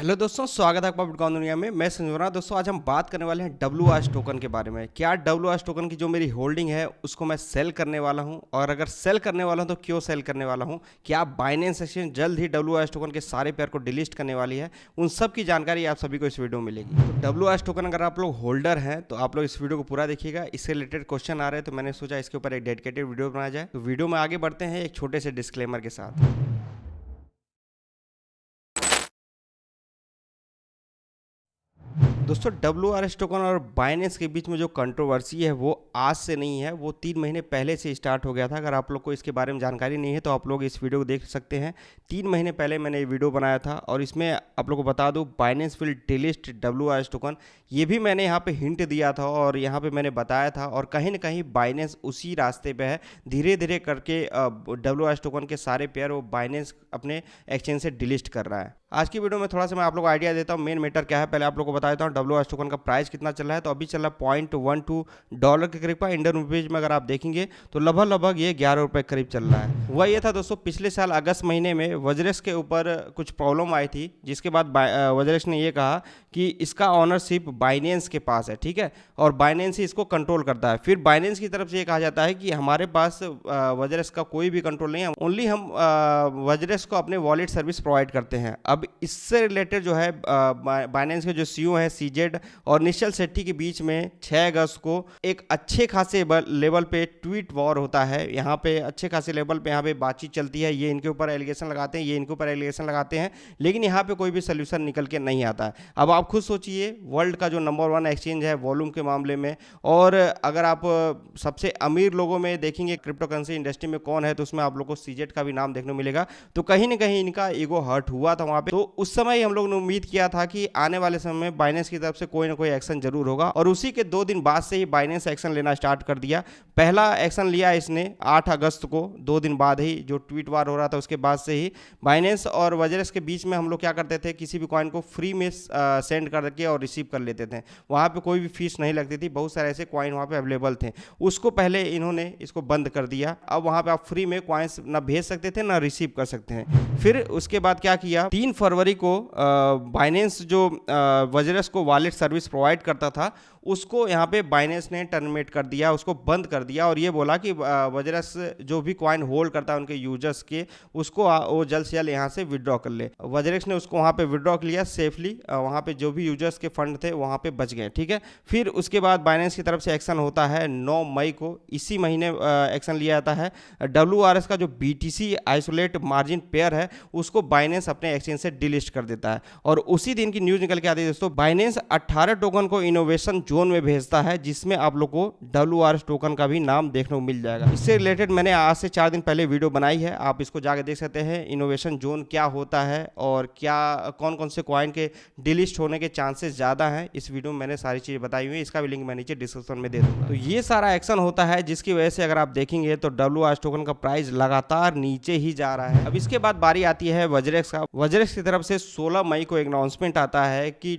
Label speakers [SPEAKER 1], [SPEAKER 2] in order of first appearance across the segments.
[SPEAKER 1] Hello दोस्तों, स्वागत है आपका बिटकॉइन दुनिया में। मैं संजना। दोस्तों, आज हम बात करने वाले हैं WAS टोकन के बारे में। क्या WAS टोकन की जो मेरी होल्डिंग है उसको मैं सेल करने वाला हूं, और अगर सेल करने वाला हूं तो क्यों सेल करने वाला हूं। क्या बाइनेंस एक्सचेंज जल्द ही WAS टोकन के सारे पेयर को डिलीट करने वाली है, उन सब की जानकारी आप सभी को इस वीडियो में मिलेगी। तो WAS टोकन अगर आप लोग होल्डर हैं तो आप लोग इस वीडियो को पूरा देखिएगा। इससे रिलेटेड क्वेश्चन आ रहे हैं तो मैंने सोचा इसके ऊपर एक डेडिकेटेड वीडियो बनाया जाए। तो वीडियो में आगे बढ़ते हैं एक छोटे से डिस्क्लेमर के साथ। दोस्तों, WRS टोकन और बाइनेंस के बीच में जो कंट्रोवर्सी है वो आज से नहीं है, वो 3 महीने पहले से स्टार्ट हो गया था। अगर आप लोग को इसके बारे में जानकारी नहीं है तो आप लोग इस वीडियो को देख सकते हैं। 3 महीने पहले मैंने ये वीडियो बनाया था और इसमें आप लोग को बता दूं, Binance will delist WRS token, ये भी मैंने यहाँ पे हिंट दिया था और यहाँ पे मैंने बताया था। और कहीं ना कहीं बाइनेंस उसी रास्ते पे है। धीरे धीरे करके WRS टोकन के सारे पेयर वो बाइनेंस अपने एक्सचेंज से डिलीट कर रहा है। आज की वीडियो में थोड़ा सा मैं आप लोग को आइडिया देता हूँ मेन मैटर क्या है। पहले आप लोग को बता देता हूँ WAS टोकन का प्राइस कितना चल रहा है। तो अभी चल रहा है $0.12 के करीब का। इंडियन रुपीज में अगर आप देखेंगे तो लगभग ये 11 रुपये करीब चल रहा है। हुआ ये था दोस्तों, पिछले साल अगस्त महीने में वज्रेक्स के ऊपर कुछ प्रॉब्लम आई थी, जिसके बाद वज्रेक्स ने ये कहा कि इसका ऑनरशिप बाइनेंस के पास है, ठीक है, और बाइनेंस ही इसको कंट्रोल करता है। फिर बाइनेंस की तरफ से ये कहा जाता है कि हमारे पास वज्रेक्स का कोई भी कंट्रोल नहीं है, ओनली हम वज्रेक्स को अपने वॉलेट सर्विस प्रोवाइड करते हैं। अब इससे रिलेटेड जो है बाइनेंस के जो CEO है CZ और निश्चल शेट्टी के बीच में 6 अगस्त को एक अच्छे खासे लेवल पे ट्वीट वॉर होता है। यहाँ पे अच्छे खासे लेवल पे यहाँ पे बातचीत चलती है। ये इनके ऊपर एलिगेशन लगाते हैं, ये इनके ऊपर एलिगेशन लगाते हैं, लेकिन यहाँ पे कोई भी सोल्यूशन निकल के नहीं आता है। अब आप खुद सोचिए, वर्ल्ड का जो नंबर 1 एक्सचेंज है वॉल्यूम के मामले में, और अगर आप सबसे अमीर लोगों में देखेंगे क्रिप्टो करेंसी इंडस्ट्री में कौन है, तो उसमें आप लोग को CZ का भी नाम देखने को मिलेगा। तो कहीं ना कहीं इनका ईगो हर्ट हुआ था वहाँ पे। तो उस समय हम लोग ने उम्मीद किया था कि आने वाले समय में बाइनेंस की तरफ से कोई ना कोई एक्शन जरूर होगा, और उसी के 2 दिन बाद से ही बाइनेंस एक्शन लेना स्टार्ट कर दिया। पहला एक्शन लिया इसने 8 अगस्त को, 2 दिन बाद ही जो ट्वीट वार हो रहा था उसके बाद से ही। बाइनेंस और वज्रेक्स के बीच में हम लोग क्या करते थे, किसी भी कॉइन को फ्री में सेंड करके और रिसीव कर लेते थे। वहाँ पे कोई भी फीस नहीं लगती थी। बहुत सारे ऐसे कॉइन वहाँ पे अवेलेबल थे। उसको पहले इन्होंने इसको बंद कर दिया। अब वहाँ पे आप फ्री में कॉइन्स ना भेज सकते थे ना रिसीव कर सकते हैं। फिर उसके बाद क्या किया, 3 फरवरी को बाइनेंस जो वज्रेक्स को वॉलेट सर्विस प्रोवाइड करता था उसको यहाँ पे बाइनेंस ने टर्मिनेट कर दिया, उसको बंद कर दिया, और ये बोला कि वज्रेक्स जो भी कॉइन होल्ड करता है उनके यूजर्स के, उसको वो जल्द से जल्द यहाँ से विड्रॉ कर ले। वज्रेक्स ने उसको वहाँ पे विड्रॉ कर लिया सेफली। वहाँ पे जो भी यूजर्स के फंड थे वहाँ पे बच गए, ठीक है। फिर उसके बाद बाइनेंस की तरफ से एक्शन होता है 9 मई को। इसी महीने एक्शन लिया जाता है। WRS का जो BTC आइसोलेट मार्जिन पेयर है उसको बाइनेंस अपने एक्सचेंज से डिलीट कर देता है। और उसी दिन की न्यूज निकल के आती है दोस्तों, बाइनेंस 18 टोकन को इनोवेशन जोन में भेजता है, जिसमें आप लोग को WRS टोकन का भी नाम देखने को मिल जाएगा। इससे रिलेटेड मैंने आज से 4 दिन पहले वीडियो बनाई है, आप इसको जाकर देख सकते हैं। इनोवेशन जोन क्या होता है और क्या कौन कौन से कॉइन के डिलीट होने के चांसेस ज़्यादा हैं, इस वीडियो में मैंने सारी चीज़ें बताई हुई है। इसका भी लिंक मैं नीचे डिस्क्रिप्शन में दे दूँगा। तो ये सारा एक्शन होता है, जिसकी वजह से अगर आप देखेंगे तो WRS टोकन का प्राइस लगातार नीचे ही जा रहा है। अब इसके बाद बारी आती है वज्रेक्स का। वज्रेक्स की तरफ से 16 मई को एक अनाउंसमेंट आता है कि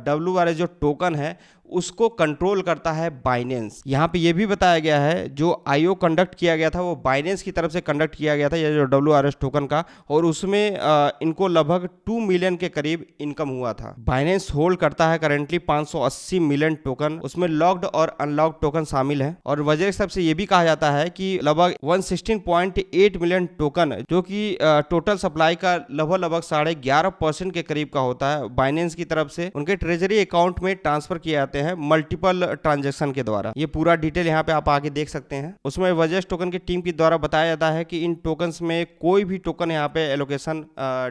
[SPEAKER 1] WRS जो टोकन है उसको कंट्रोल करता है बाइनेंस। यहाँ पे ये भी बताया गया है जो IO कंडक्ट किया गया था वो बाइनेंस की तरफ से कंडक्ट किया गया था, ये जो WRS टोकन का, और उसमें इनको लगभग 2 मिलियन के करीब इनकम हुआ था। बाइनेंस होल्ड करता है करंटली 580 मिलियन टोकन, उसमें लॉक्ड और अनलॉक्ड टोकन शामिल है। और वज्रेक्स तरफ से ये भी कहा जाता है कि लगभग 116.8 मिलियन टोकन, जो कि टोटल सप्लाई का लगभग 11.5% के करीब का होता है, बाइनेंस की तरफ से उनके ट्रेजरी अकाउंट में ट्रांसफर किए जाते हैं मल्टीपल ट्रांजैक्शन के द्वारा। ये पूरा डिटेल यहाँ पे आप आगे देख सकते हैं। उसमें वज्रेक्स टोकन की टीम के द्वारा बताया जाता है कि इन टोकन्स में कोई भी टोकन यहाँ पे एलोकेशन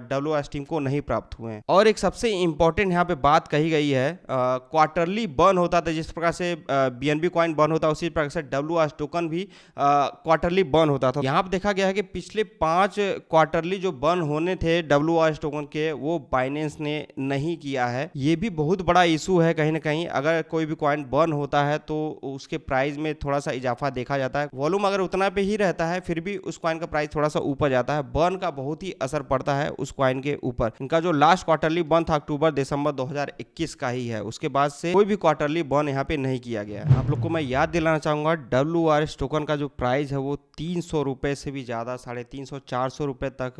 [SPEAKER 1] WRS टीम को नहीं प्राप्त हुए हैं। और एक सबसे इंपॉर्टेंट यहाँ पे बात कही गई है, क्वार्टरली बर्न होता था, जिस प्रकार से BNB कॉइन बर्न होता है उसी प्रकार से WRS टोकन भी क्वार्टरली बर्न होता था। यहाँ पे देखा गया है कि पिछले 5 क्वार्टरली जो बर्न होने थे WRS टोकन के, वो बाइनेंस ने नहीं किया है। ये भी बहुत बड़ा इशू है कहीं ना कहीं। अगर अगर कोई भी कॉइन बर्न होता है तो उसके प्राइस में थोड़ा सा इजाफा देखा जाता है। वॉल्यूम अगर उतना पे ही रहता है फिर भी उस कॉइन का प्राइस थोड़ा सा ऊपर जाता है। बर्न का बहुत ही असर पड़ता है उस कॉइन के ऊपर। इनका जो लास्ट क्वार्टरली बर्न था अक्टूबर दिसंबर 2021 का ही है, उसके बाद से कोई भी क्वार्टरली बर्न यहाँ पे नहीं किया गया। आप लोग को मैं याद दिलाना चाहूंगा WRS टोकन का जो प्राइस है वो 300 रुपए से भी ज्यादा 350-400 रुपए तक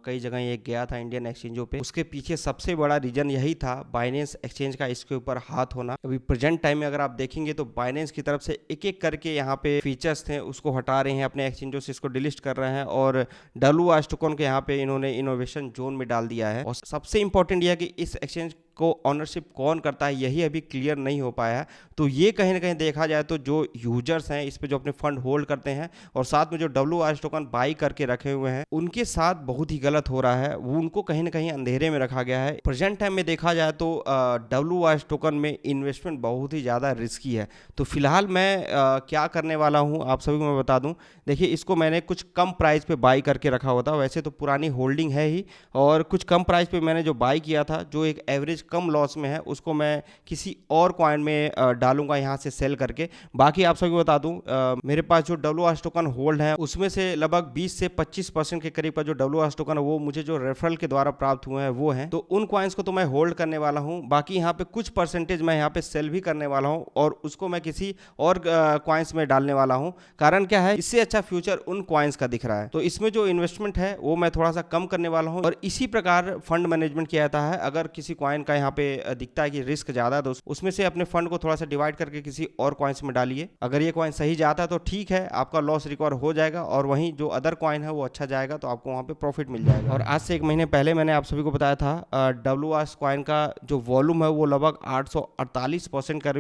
[SPEAKER 1] कई जगह ये गया था इंडियन एक्सचेंजों पे। उसके पीछे सबसे बड़ा रीजन यही था बाइनेंस एक्सचेंज का इसके ऊपर हाथ होना। अभी प्रेजेंट टाइम में अगर आप देखेंगे तो बाइनेंस की तरफ से एक एक करके यहाँ पे फीचर्स थे उसको हटा रहे हैं, अपने एक्सचेंजों से इसको डिलीट कर रहे हैं और WRS टोकन के यहाँ पे इन्होंने इनोवेशन जोन में डाल दिया है। और सबसे इंपॉर्टेंट यह है कि इस एक्सचेंज को ऑनरशिप कौन करता है यही अभी क्लियर नहीं हो पाया है। तो ये कहीं ना कहीं देखा जाए तो जो यूजर्स हैं इस पे जो अपने फंड होल्ड करते हैं और साथ में जो WRS टोकन बाई करके रखे हुए हैं उनके साथ बहुत ही गलत हो रहा है। वो उनको कहीं ना कहीं अंधेरे में रखा गया है। प्रेजेंट टाइम में देखा जाए तो WRS टोकन में इन्वेस्टमेंट बहुत ही ज़्यादा रिस्की है। तो फिलहाल मैं क्या करने वाला हूँ आप सभी को मैं बता दूँ। देखिए, इसको मैंने कुछ कम प्राइस पे बाई करके रखा हुआ था। वैसे तो पुरानी होल्डिंग है ही, और कुछ कम प्राइस पे मैंने जो बाई किया था जो एक एवरेज कम लॉस में है उसको मैं किसी और कॉइन में डालूंगा यहाँ से सेल करके। बाकी आप सभी को बता दूं मेरे पास जो WRS टोकन होल्ड है उसमें से लगभग 20 से 25% के करीब का जो WRS टोकन है वो मुझे जो रेफरल के द्वारा प्राप्त हुए हैं वो है। तो उन कॉइन्स को तो मैं होल्ड करने वाला हूँ। बाकी यहाँ पे कुछ परसेंटेज मैं यहाँ पे सेल भी करने वाला हूँ और उसको मैं किसी और कॉइन्स में डालने वाला हूँ। कारण क्या है, इससे अच्छा फ्यूचर उन कॉइन्स का दिख रहा है। तो इसमें जो इन्वेस्टमेंट है वो मैं थोड़ा सा कम करने वाला हूँ और इसी प्रकार फंड मैनेजमेंट किया जाता है। अगर किसी कॉइन का यहाँ पे दिखता है कि रिस्क ज्यादा है तो उसमें से अपने फंड को थोड़ा सा डिवाइड करके किसी और कॉइन्स में डालिए। अगर ये कॉइन सही जाता है तो ठीक है, आपका लॉस रिकवर हो जाएगा और वहीं जो अदर कॉइन है वो अच्छा जाएगा तो आपको वहां पे प्रॉफिट मिल जाएगा। और आज से 1 महीने पहले मैंने आप सभी को बताया था WRS कॉइन का जो वॉल्यूम है वो लगभग 848% का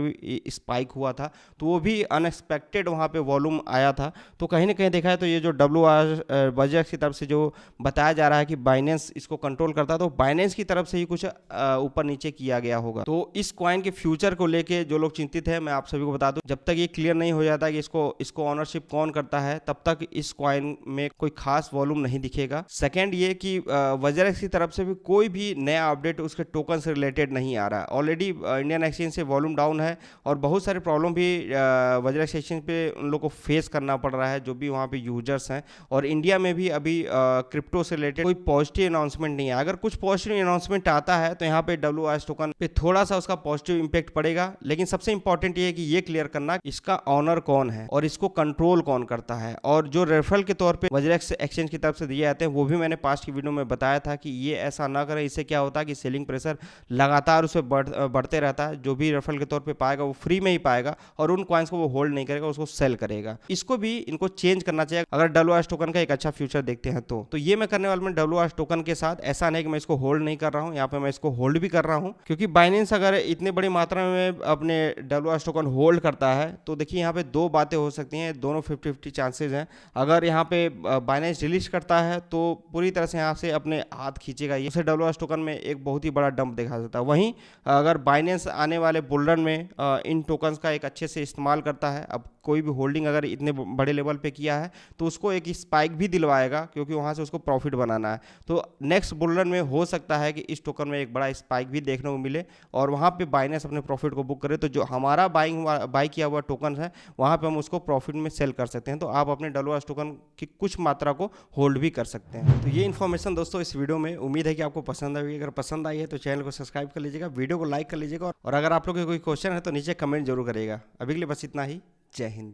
[SPEAKER 1] स्पाइक हुआ था। तो वो भी अनएक्सपेक्टेड वहां पे वॉल्यूम आया था। तो कहीं ना कहीं देखा है तो ये जो WRS की तरफ से जो बताया जा रहा है कि बाइनेंस इसको कंट्रोल करता है, तो बाइनेंस की तरफ से ही कुछ ऊपर नीचे किया गया होगा। तो इस कॉइन के फ्यूचर को लेके जो लोग चिंतित है मैं आप सभी को बता दूं, जब तक ये क्लियर नहीं हो जाता कि इसको ऑनरशिप कौन करता है तब तक इस कॉइन में कोई खास वॉल्यूम नहीं दिखेगा। सेकंड ये कि WRX की तरफ से भी कोई भी नया अपडेट उसके टोकन से रिलेटेड नहीं आ रहा है। ऑलरेडी इंडियन एक्सचेंज से वॉल्यूम डाउन है और बहुत सारे प्रॉब्लम भी WRX एक्सचेंज पे उन लोग को फेस करना पड़ रहा है जो भी वहाँ पे यूजर्स हैं। और इंडिया में भी अभी क्रिप्टो से रिलेटेड कोई पॉजिटिव अनाउंसमेंट नहीं है। अगर कुछ पॉजिटिव अनाउंसमेंट आता है तो यहाँ पे WRX टोकन पे थोड़ा सा उसका पॉजिटिव इंपैक्ट पड़ेगा। लेकिन सबसे इंपॉर्टेंट ये है कि ये क्लियर करना इसका ऑनर कौन है और इसको कंट्रोल कौन करता है। और जो रेफरल के तौर पे WRX एक्सचेंज की तरफ से दिए जाते हैं वो भी मैंने पास्ट की वीडियो में बताया था कि ये ऐसा ना करें। इससे क्या होता है कि सेलिंग प्रेशर लगातार उस पर बढ़ते रहता है। जो भी रेफरल के तौर पे पाएगा वो फ्री में ही पाएगा और उन कॉइन्स को वो होल्ड नहीं करेगा, उसको सेल करेगा। इसको भी इनको चेंज करना चाहिए अगर WRX टोकन का एक अच्छा फ्यूचर देखते हैं तो ये मैं करने वाला हूं WRX टोकन के साथ। ऐसा नहीं कि मैं इसको होल्ड नहीं कर रहा हूं, यहाँ पे मैं इसको होल्ड भी कर रहा हूं क्योंकि बाइनेंस अगर इतने बड़ी मात्रा में अपने WRX टोकन होल्ड करता है तो देखिए यहाँ पे दो बातें हो सकती हैं, दोनों 50-50 चांसेस हैं। अगर यहाँ पे बाइनेंस डिलीट करता है तो पूरी तरह से यहाँ से अपने हाथ खींचेगा, ये WRX टोकन में एक बहुत ही बड़ा डंप देखा जाता है। वहीं अगर बाइनेंस आने वाले बुल रन में इन टोकन्स का एक अच्छे से इस्तेमाल करता है, अब कोई भी होल्डिंग अगर इतने बड़े लेवल पे किया है तो उसको एक स्पाइक भी दिलवाएगा क्योंकि वहाँ से उसको प्रॉफिट बनाना है। तो नेक्स्ट बुल रन में हो सकता है कि इस टोकन में एक बड़ा स्पाइक भी देखने को मिले और वहाँ पे बाइनेंस अपने प्रॉफिट को बुक करे। तो जो हमारा बाई किया हुआ टोकन है वहाँ पे हम उसको प्रॉफिट में सेल कर सकते हैं। तो आप अपने WRX टोकन की कुछ मात्रा को होल्ड भी कर सकते हैं। तो ये इन्फॉर्मेशन दोस्तों इस वीडियो में, उम्मीद है कि आपको पसंद आई। अगर पसंद आई है तो चैनल को सब्सक्राइब कर लीजिएगा, वीडियो को लाइक कर लीजिएगा और अगर आप लोग के कोई क्वेश्चन है तो नीचे कमेंट जरूर करिएगा। अभी के लिए बस इतना ही। जय हिंद।